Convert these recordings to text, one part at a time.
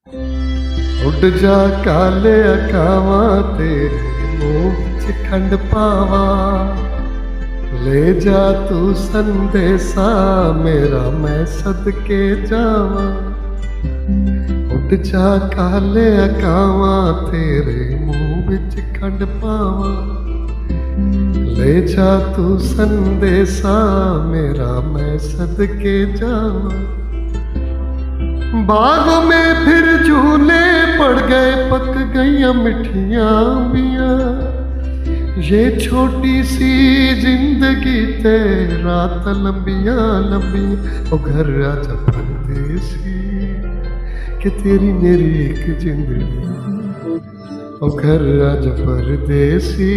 ਉੱਡ ਜਾ ਕਾਲਿਆ ਕਾਵਾਂ ਤੇਰੇ ਮੂੰਹ ਵਿੱਚ ਖੰਡ ਪਾਵਾਂ। ਲੈ ਜਾ ਤੂੰ ਸੰਦੇਸਾ ਮੇਰਾ ਮੈਂ ਸਦਕੇ ਜਾਵਾਂ। ਉੱਡ ਜਾ ਕਾਲਿਆ ਕਾਵਾਂ ਤੇਰੇ ਮੂੰਹ ਵਿੱਚ ਖੰਡ ਪਾਵਾਂ। ਲੈ ਜਾ ਤੂੰ ਸੰਦੇਸਾ ਮੇਰਾ मैं सदके जावां। बागों में फिर झूले पड़ गए, पक गई मिठियाँ अंबियाँ। ये छोटी सी जिंदगी तेरा तो लंबियाँ लंबियाँ। ओ घर आजा परदेसी कि तेरी मेरी एक जिंदड़ी। ओ घर आजा परदेसी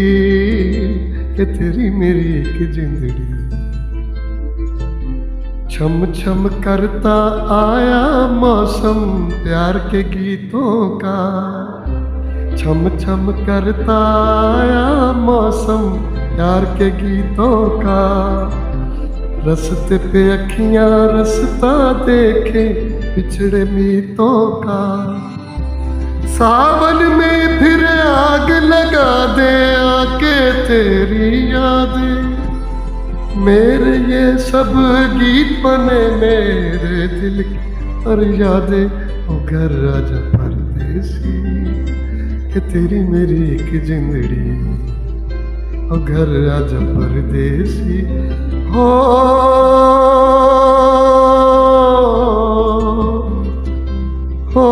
कि तेरी मेरी एक जिंदड़ी। छम छम करता आया मौसम प्यार के गीतों का। छम छम करता आया मौसम प्यार के गीतों का। रस्ते पे अखियाँ रस्ता देखे पिछड़े मीतों का। सावन में फिर आग लगा दे आके तेरी यादें। मेरे ये सब गीत बने मेरे दिल की फरियादें। ओ घर आजा परदेसी कि तेरी मेरी एक जिंदड़ी। ओ घर आजा परदेसी हो हो।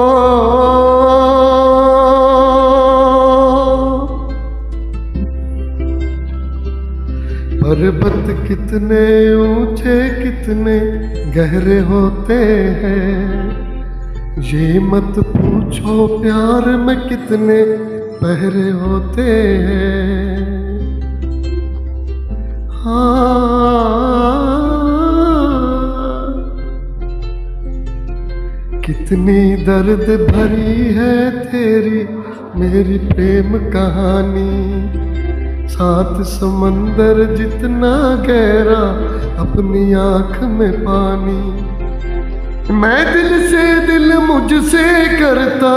पर्वत कितने ऊंचे कितने गहरे होते हैं। ये मत पूछो प्यार में कितने पहरे होते हैं। हाँ कितनी दर्द भरी है तेरी मेरी प्रेम कहानी। सात समंदर जितना गहरा अपनी आँख में पानी। मैं दिल से दिल मुझसे करता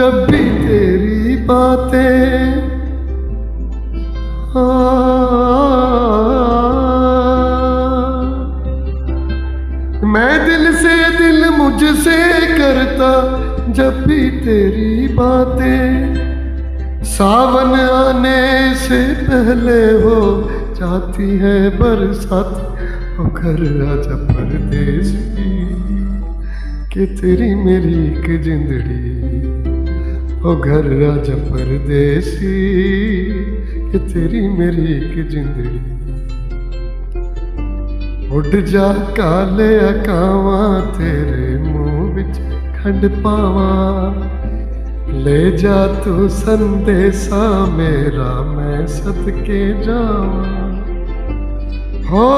जब भी तेरी बातें। मैं दिल से दिल मुझसे करता जब भी तेरी बातें। सावन आने से पहले हो जाती है बरसात। ओ घर आजा परदेसी कि तेरी मेरी एक जिंदड़ी। ओ घर आजा परदेसी कि तेरी मेरी एक जिंदड़ी। उड़ जा काले कावां तेरे मुंह विच खंड पावां। ले जा तू संदेशा मेरा मैं सदके जावां। हो